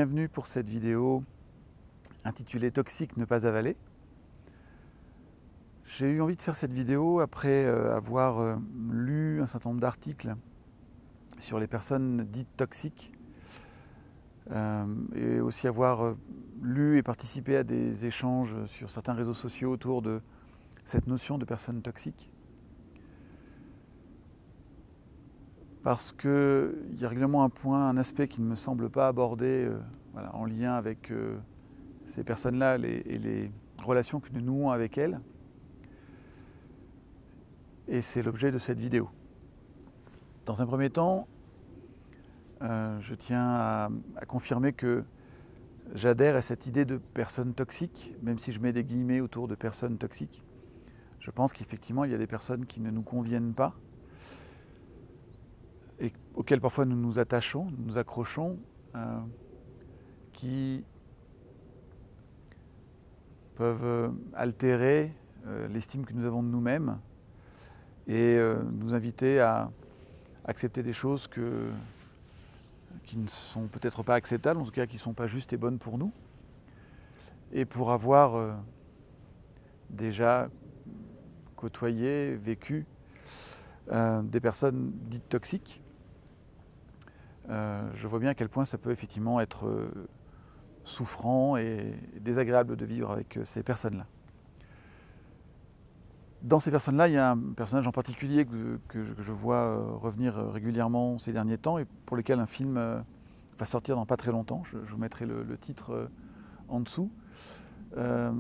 bienvenue pour cette vidéo intitulée Toxique, ne pas avaler. J'ai eu envie de faire cette vidéo après avoir lu un certain nombre d'articles sur les personnes dites toxiques et aussi avoir lu et participé à des échanges sur certains réseaux sociaux autour de cette notion de personnes toxiques. Parce qu'il y a régulièrement un aspect qui ne me semble pas abordé en lien avec ces personnes-là et les relations que nous nouons avec elles. Et c'est l'objet de cette vidéo. Dans un premier temps, je tiens à confirmer que j'adhère à cette idée de personnes toxiques, même si je mets des guillemets autour de personnes toxiques. Je pense qu'effectivement, il y a des personnes qui ne nous conviennent pas et auxquelles parfois nous nous attachons, nous nous accrochons, qui peuvent altérer l'estime que nous avons de nous-mêmes et nous inviter à accepter des choses qui ne sont peut-être pas acceptables, en tout cas qui ne sont pas justes et bonnes pour nous. Et pour avoir déjà côtoyé, vécu des personnes dites toxiques, je vois bien à quel point ça peut effectivement être souffrant et désagréable de vivre avec ces personnes-là. Dans ces personnes-là, il y a un personnage en particulier que je vois revenir régulièrement ces derniers temps et pour lequel un film va sortir dans pas très longtemps. Je vous mettrai le titre en dessous.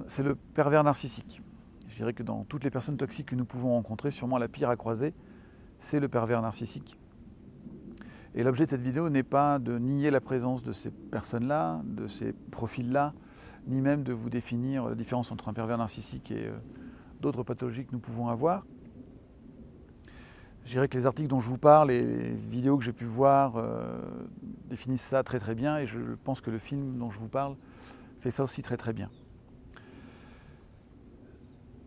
C'est le pervers narcissique. Je dirais que dans toutes les personnes toxiques que nous pouvons rencontrer, sûrement la pire à croiser, c'est le pervers narcissique. Et l'objet de cette vidéo n'est pas de nier la présence de ces personnes-là, de ces profils-là, ni même de vous définir la différence entre un pervers narcissique et d'autres pathologies que nous pouvons avoir. Je dirais que les articles dont je vous parle et les vidéos que j'ai pu voir définissent ça très très bien et je pense que le film dont je vous parle fait ça aussi très très bien.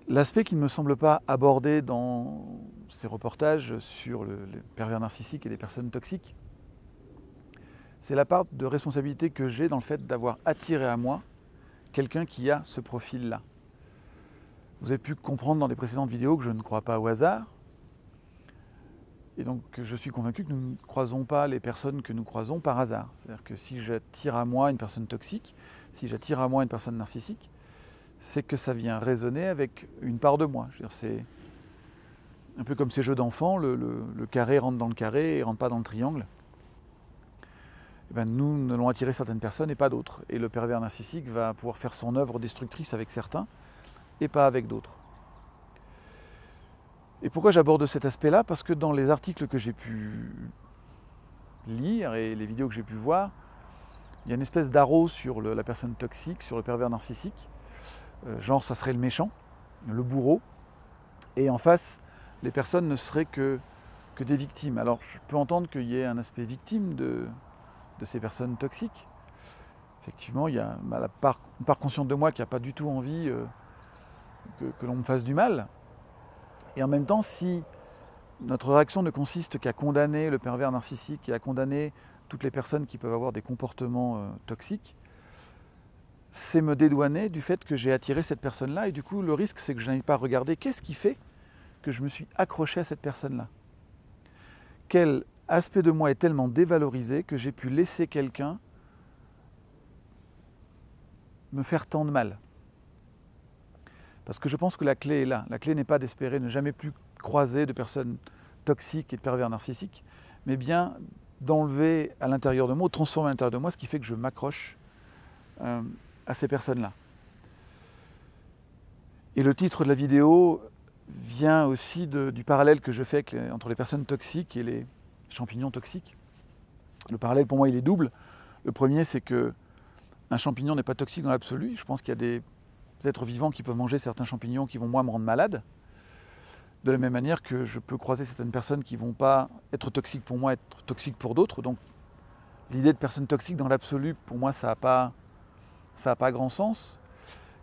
L'aspect qui ne me semble pas abordé dans ces reportages sur le pervers narcissique et les personnes toxiques, c'est la part de responsabilité que j'ai dans le fait d'avoir attiré à moi quelqu'un qui a ce profil-là. Vous avez pu comprendre dans les précédentes vidéos que je ne crois pas au hasard. Et donc je suis convaincu que nous ne croisons pas les personnes que nous croisons par hasard. C'est-à-dire que si j'attire à moi une personne toxique, si j'attire à moi une personne narcissique, c'est que ça vient résonner avec une part de moi. C'est un peu comme ces jeux d'enfants, le carré rentre dans le carré et ne rentre pas dans le triangle. Et bien, nous allons attirer certaines personnes et pas d'autres. Et le pervers narcissique va pouvoir faire son œuvre destructrice avec certains et pas avec d'autres. Et pourquoi j'aborde cet aspect-là? Parce que dans les articles que j'ai pu lire et les vidéos que j'ai pu voir, il y a une espèce d'haro sur la personne toxique, sur le pervers narcissique. Genre, ça serait le méchant, le bourreau. Et en face, les personnes ne seraient que des victimes. Alors, je peux entendre qu'il y ait un aspect victime de ces personnes toxiques. Effectivement, il y a une part consciente de moi qui n'a pas du tout envie que l'on me fasse du mal. Et en même temps, si notre réaction ne consiste qu'à condamner le pervers narcissique et à condamner toutes les personnes qui peuvent avoir des comportements toxiques, c'est me dédouaner du fait que j'ai attiré cette personne-là. Et du coup, le risque, c'est que je n'aille pas regarder qu'est-ce qui fait que je me suis accroché à cette personne-là. Quel aspect de moi est tellement dévalorisé que j'ai pu laisser quelqu'un me faire tant de mal. Parce que je pense que la clé est là. La clé n'est pas d'espérer ne jamais plus croiser de personnes toxiques et de pervers narcissiques, mais bien d'enlever à l'intérieur de moi, de transformer à l'intérieur de moi, ce qui fait que je m'accroche à ces personnes-là. Et le titre de la vidéo vient aussi du parallèle que je fais entre les personnes toxiques et les champignons toxiques. Le parallèle pour moi il est double. Le premier, c'est qu'un champignon n'est pas toxique dans l'absolu. Je pense qu'il y a des êtres vivants qui peuvent manger certains champignons qui vont moi me rendre malade. De la même manière que je peux croiser certaines personnes qui ne vont pas être toxiques pour moi, être toxiques pour d'autres. Donc l'idée de personne toxique dans l'absolu, pour moi, ça n'a pas grand sens.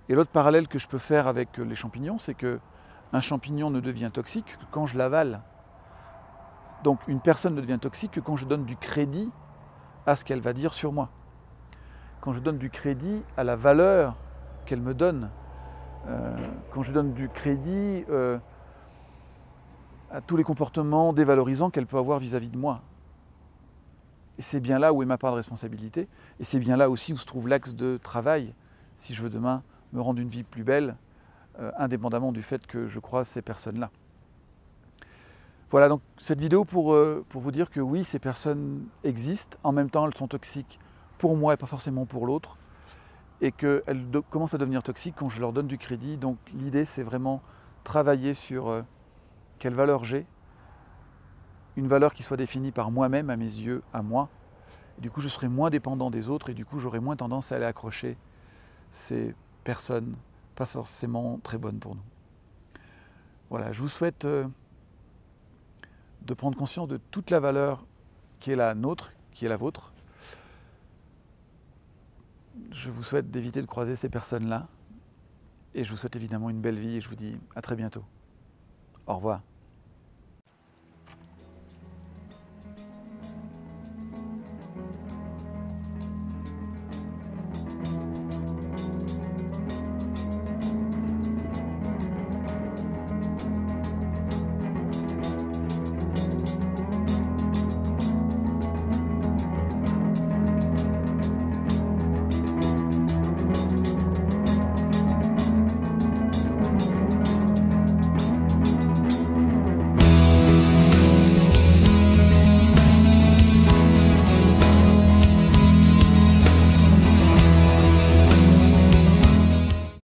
Et l'autre parallèle que je peux faire avec les champignons, c'est qu'un champignon ne devient toxique que quand je l'avale. Donc une personne ne devient toxique que quand je donne du crédit à ce qu'elle va dire sur moi. quand je donne du crédit à la valeur qu'elle me donne, quand je donne du crédit à tous les comportements dévalorisants qu'elle peut avoir vis-à-vis de moi. Et c'est bien là où est ma part de responsabilité, et c'est bien là aussi où se trouve l'axe de travail, si je veux demain me rendre une vie plus belle, indépendamment du fait que je croise ces personnes-là. Voilà donc cette vidéo pour vous dire que oui, ces personnes existent, en même temps elles sont toxiques pour moi et pas forcément pour l'autre, et qu'elles commencent à devenir toxiques quand je leur donne du crédit. Donc l'idée c'est vraiment travailler sur quelle valeur j'ai, une valeur qui soit définie par moi-même, à mes yeux, à moi. Et du coup je serai moins dépendant des autres et du coup j'aurai moins tendance à aller accrocher ces personnes pas forcément très bonnes pour nous. Voilà, je vous souhaite de prendre conscience de toute la valeur qui est la nôtre, qui est la vôtre. Je vous souhaite d'éviter de croiser ces personnes-là. Et je vous souhaite évidemment une belle vie et je vous dis à très bientôt. Au revoir.